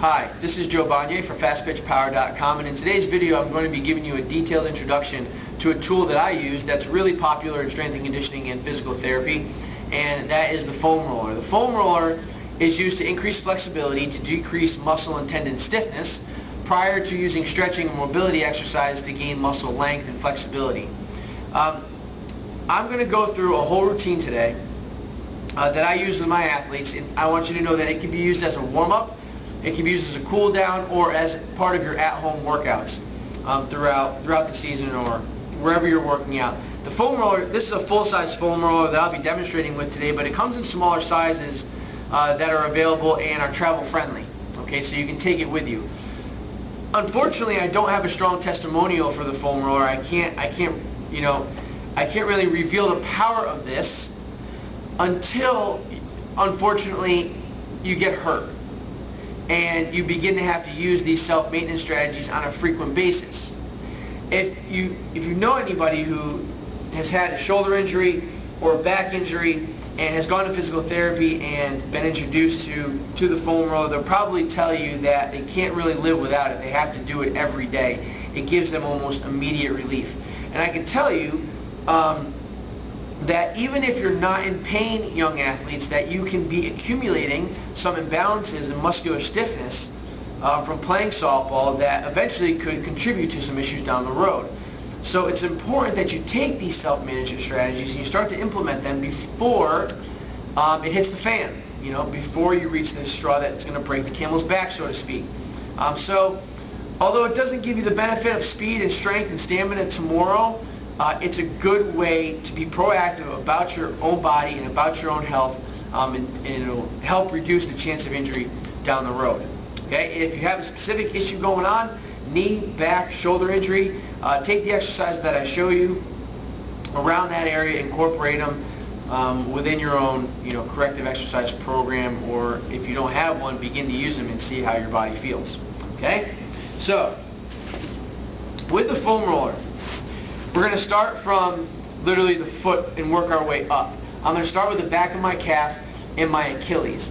Hi, this is Joe Bonnier for FastPitchPower.com, and in today's video I'm going to be giving you a detailed introduction to a tool that I use that's really popular in strength and conditioning and physical therapy, and that is the foam roller. The foam roller is used to increase flexibility, to decrease muscle and tendon stiffness, prior to using stretching and mobility exercise to gain muscle length and flexibility. I'm going to go through a whole routine today that I use with my athletes, and I want you to know that it can be used as a warm-up, it can be used as a cool down, or as part of your at-home workouts throughout the season or wherever you're working out. The foam roller, this is a full-size foam roller that I'll be demonstrating with today, but it comes in smaller sizes that are available and are travel-friendly. Okay, so you can take it with you. Unfortunately, I don't have a strong testimonial for the foam roller. I can't really reveal the power of this until, unfortunately, you get hurt and you begin to have to use these self-maintenance strategies on a frequent basis. If you know anybody who has had a shoulder injury or a back injury and has gone to physical therapy and been introduced to the foam roller, they'll probably tell you that they can't really live without it. They have to do it every day. It gives them almost immediate relief. And I can tell you that even if you're not in pain, young athletes, that you can be accumulating some imbalances in muscular stiffness from playing softball that eventually could contribute to some issues down the road. So it's important that you take these self-management strategies and you start to implement them before it hits the fan, before you reach this straw that's going to break the camel's back, so to speak. So although it doesn't give you the benefit of speed and strength and stamina tomorrow, it's a good way to be proactive about your own body and about your own health, and it'll help reduce the chance of injury down the road. Okay? If you have a specific issue going on, knee, back, shoulder injury, take the exercises that I show you around that area, incorporate them within your own corrective exercise program, or if you don't have one, begin to use them and see how your body feels. Okay? So, with the foam roller, we're going to start from literally the foot and work our way up. I'm going to start with the back of my calf and my Achilles.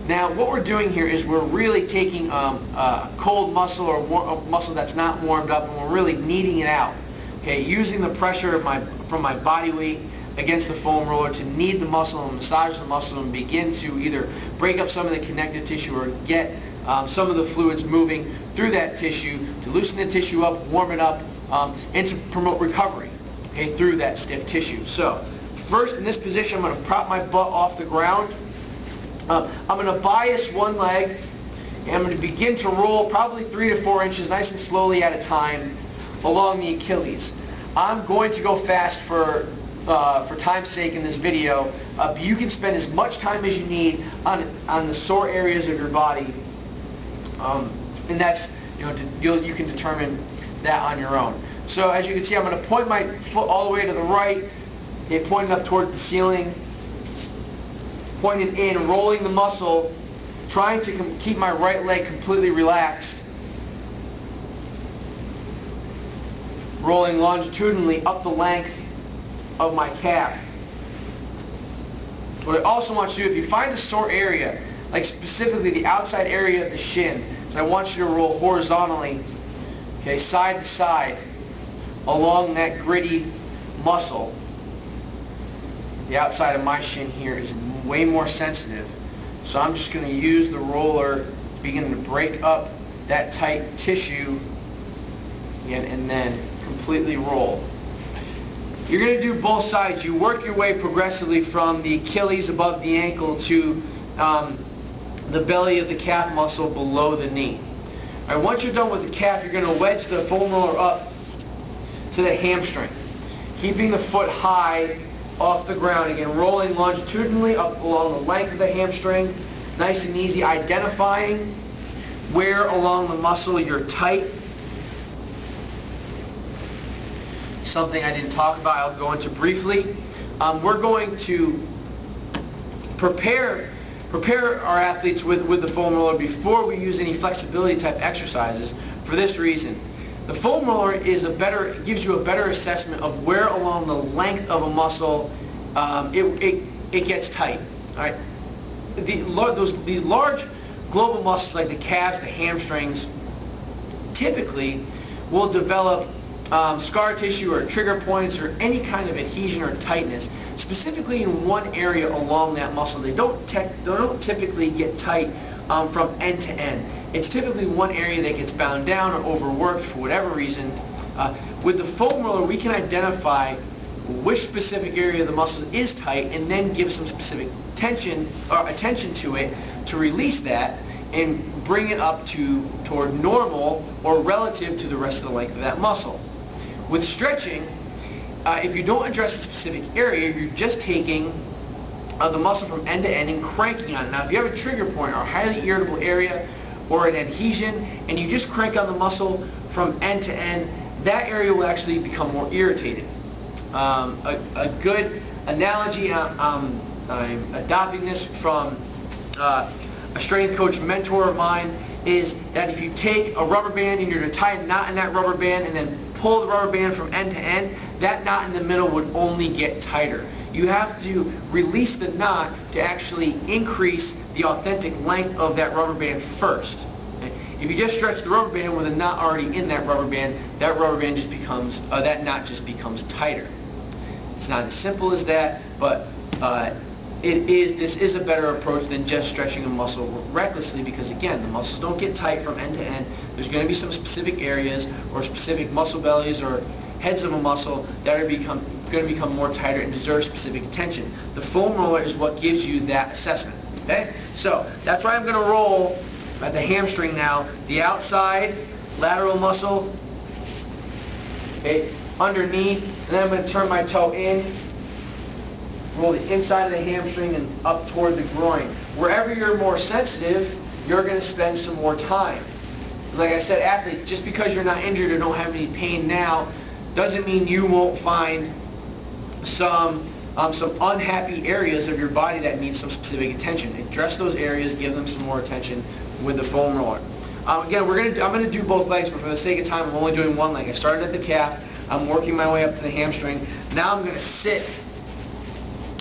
Now what we're doing here is we're really taking a cold muscle or a muscle that's not warmed up, and we're really kneading it out. Okay, using the pressure from my body weight against the foam roller to knead the muscle and massage the muscle and begin to either break up some of the connective tissue or get some of the fluids moving through that tissue, to loosen the tissue up, warm it up, and to promote recovery, okay, through that stiff tissue. So first, in this position, I'm going to prop my butt off the ground. I'm going to bias one leg, and I'm going to begin to roll probably 3 to 4 inches, nice and slowly at a time, along the Achilles. I'm going to go fast for time's sake in this video, but you can spend as much time as you need on the sore areas of your body, and that's you can determine that on your own. So as you can see, I'm going to point my foot all the way to the right, okay, pointing up toward the ceiling, pointing in, rolling the muscle, trying to keep my right leg completely relaxed, rolling longitudinally up the length of my calf. What I also want you to do, if you find a sore area, like specifically the outside area of the shin, so I want you to roll horizontally, okay, side to side, along that gritty muscle. The outside of my shin here is way more sensitive, so I'm just going to use the roller to begin to break up that tight tissue again, and then completely roll. You're going to do both sides. You work your way progressively from the Achilles above the ankle to the belly of the calf muscle below the knee. All right, once you're done with the calf, you're going to wedge the foam roller up to the hamstring, keeping the foot high off the ground. Again, rolling longitudinally up along the length of the hamstring, nice and easy, identifying where along the muscle you're tight. Something I didn't talk about, I'll go into briefly. We're going to prepare our athletes with the foam roller before we use any flexibility type exercises for this reason. The foam roller gives you a better assessment of where along the length of a muscle it gets tight. All right? The large global muscles like the calves, the hamstrings, typically will develop scar tissue or trigger points or any kind of adhesion or tightness, specifically in one area along that muscle. They don't typically get tight from end to end. It's typically one area that gets bound down or overworked for whatever reason. With the foam roller, we can identify which specific area of the muscle is tight and then give some specific tension or attention to it to release that and bring it up toward normal or relative to the rest of the length of that muscle. With stretching, if you don't address a specific area, you're just taking the muscle from end to end and cranking on it. Now, if you have a trigger point or a highly irritable area or an adhesion, and you just crank on the muscle from end to end, that area will actually become more irritated. A good analogy, I'm adopting this from a strength coach mentor of mine, is that if you take a rubber band and you're going to tie a knot in that rubber band and then pull the rubber band from end to end, that knot in the middle would only get tighter. You have to release the knot to actually increase the authentic length of that rubber band first. If you just stretch the rubber band with a knot already in that rubber band just becomes, that knot just becomes tighter. It's not as simple as that, but this is a better approach than just stretching a muscle recklessly, because again, the muscles don't get tight from end to end. There's going to be some specific areas or specific muscle bellies or heads of a muscle that are going to become more tighter and deserve specific attention. The foam roller is what gives you that assessment. Okay? So that's why I'm going to roll at the hamstring now, the outside lateral muscle, okay, underneath, and then I'm going to turn my toe in, roll the inside of the hamstring and up toward the groin. Wherever you're more sensitive, you're going to spend some more time. Like I said, athletes, just because you're not injured or don't have any pain now, doesn't mean you won't find some unhappy areas of your body that need some specific attention. Address those areas, give them some more attention with the foam roller. Again, I'm going to do both legs, but for the sake of time, I'm only doing one leg. I started at the calf. I'm working my way up to the hamstring. Now I'm going to sit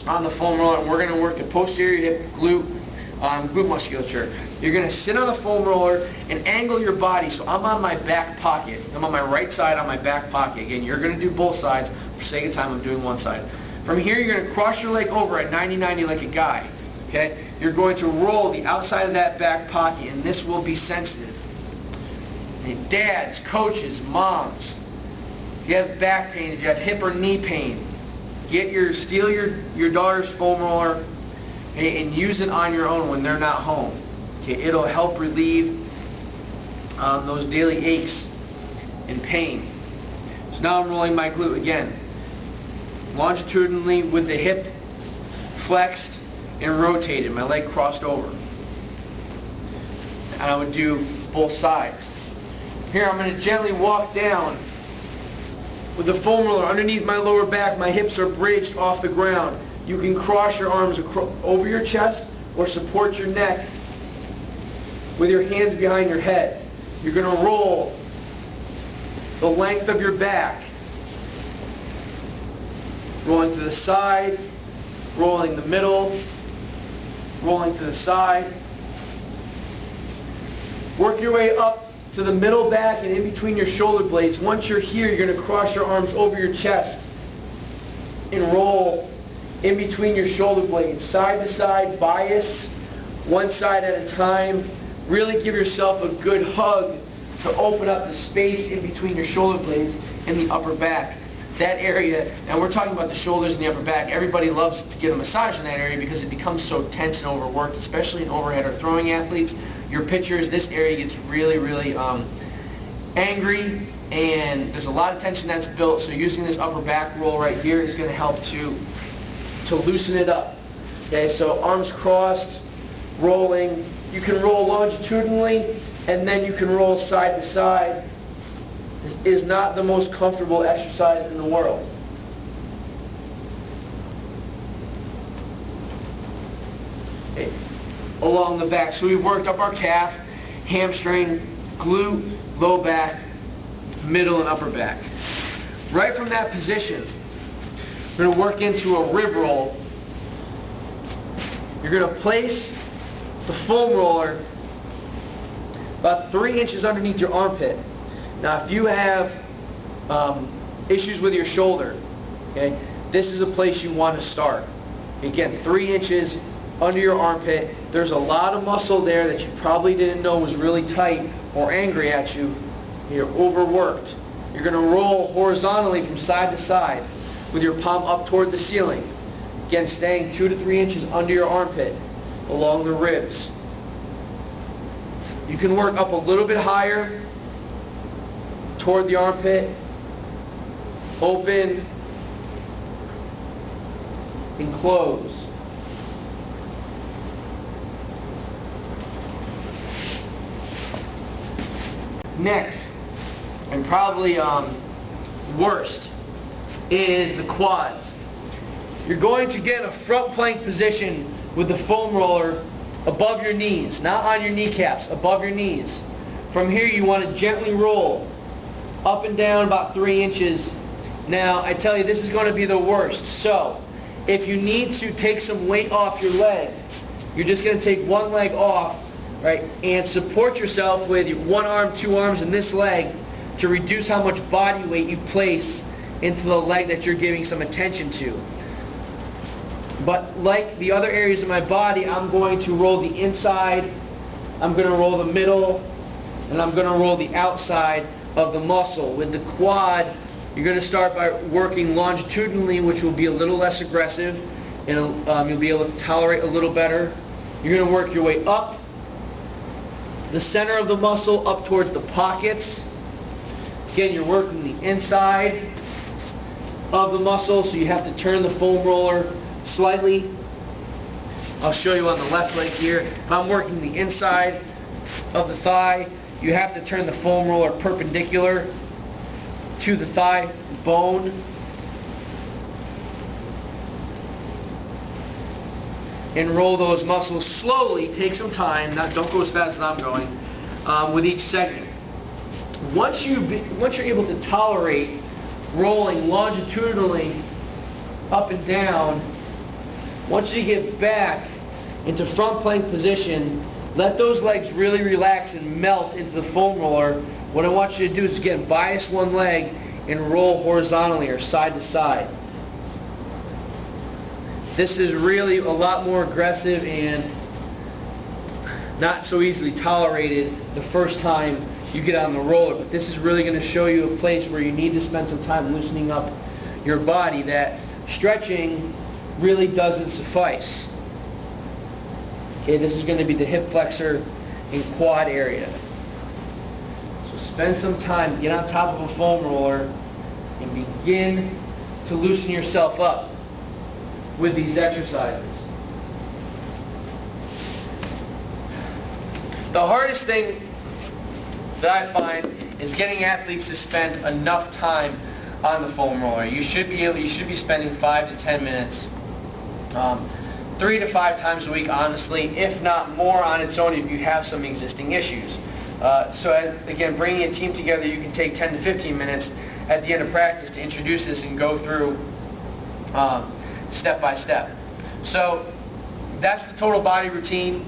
on the foam roller, and we're going to work the posterior hip, glute musculature. You're going to sit on the foam roller and angle your body so I'm on my back pocket. I'm on my right side on my back pocket. Again, you're going to do both sides. For the sake of time, I'm doing one side. From here, you're going to cross your leg over at 90-90 like a guy. Okay? You're going to roll the outside of that back pocket, and this will be sensitive. And dads, coaches, moms, if you have back pain, if you have hip or knee pain, steal your daughter's foam roller and use it on your own when they're not home. Okay? It'll help relieve those daily aches and pain. So now I'm rolling my glute again, longitudinally with the hip flexed and rotated, my leg crossed over. And I would do both sides. Here I'm going to gently walk down with the foam roller underneath my lower back. My hips are bridged off the ground. You can cross your arms over your chest or support your neck with your hands behind your head. You're going to roll the length of your back, rolling to the side, rolling the middle, rolling to the side. Work your way up to the middle back and in between your shoulder blades. Once you're here, you're going to cross your arms over your chest and roll in between your shoulder blades. Side to side, bias, one side at a time. Really give yourself a good hug to open up the space in between your shoulder blades and the upper back. That area, and we're talking about the shoulders and the upper back, everybody loves to get a massage in that area because it becomes so tense and overworked, especially in overhead or throwing athletes. Your pitchers, this area gets really, really angry, and there's a lot of tension that's built, so using this upper back roll right here is going to help to loosen it up. Okay, so arms crossed, rolling. You can roll longitudinally, and then you can roll side to side. This is not the most comfortable exercise in the world. Okay. Along the back. So we've worked up our calf, hamstring, glute, low back, middle and upper back. Right from that position, we're going to work into a rib roll. You're going to place the foam roller about 3 inches underneath your armpit. Now if you have issues with your shoulder, okay, this is a place you want to start. Again, 3 inches under your armpit. There's a lot of muscle there that you probably didn't know was really tight or angry at you. You're overworked. You're going to roll horizontally from side to side with your palm up toward the ceiling. Again, staying 2 to 3 inches under your armpit along the ribs. You can work up a little bit higher toward the armpit. Open and close. Next, and probably worst, is the quads. You're going to get a front plank position with the foam roller above your knees, not on your kneecaps, above your knees. From here you want to gently roll up and down about 3 inches. Now I tell you, this is going to be the worst. So if you need to take some weight off your leg, you're just going to take one leg off, right, and support yourself with your one arm, 2 arms, and this leg to reduce how much body weight you place into the leg that you're giving some attention to. But like the other areas of my body, I'm going to roll the inside, I'm going to roll the middle, and I'm going to roll the outside of the muscle. With the quad, you're going to start by working longitudinally, which will be a little less aggressive, and you'll be able to tolerate a little better. You're going to work your way up the center of the muscle, up towards the pockets. Again, you're working the inside of the muscle, so you have to turn the foam roller slightly. I'll show you on the left leg here. If I'm working the inside of the thigh, you have to turn the foam roller perpendicular to the thigh bone. And roll those muscles slowly. Take some time. Don't go as fast as I'm going with each segment. Once you're able to tolerate rolling longitudinally up and down, once you get back into front plank position, let those legs really relax and melt into the foam roller. What I want you to do is, again, bias one leg and roll horizontally or side to side. This is really a lot more aggressive and not so easily tolerated the first time you get on the roller, but this is really going to show you a place where you need to spend some time loosening up your body, that stretching really doesn't suffice. Okay, this is going to be the hip flexor and quad area. So spend some time, get on top of a foam roller, and begin to loosen yourself up with these exercises. The hardest thing that I find is getting athletes to spend enough time on the foam roller. You should be spending 5 to 10 minutes, 3 to 5 times a week, honestly, if not more on its own if you have some existing issues. Again, bringing a team together, you can take 10 to 15 minutes at the end of practice to introduce this and go through step by step. So that's the total body routine.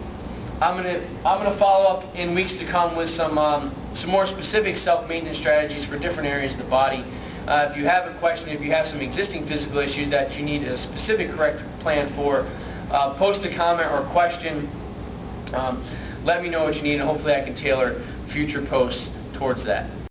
I'm gonna follow up in weeks to come with some more specific self-maintenance strategies for different areas of the body. If you have a question, if you have some existing physical issues that you need a specific corrective plan for, post a comment or question. Let me know what you need, and hopefully I can tailor future posts towards that.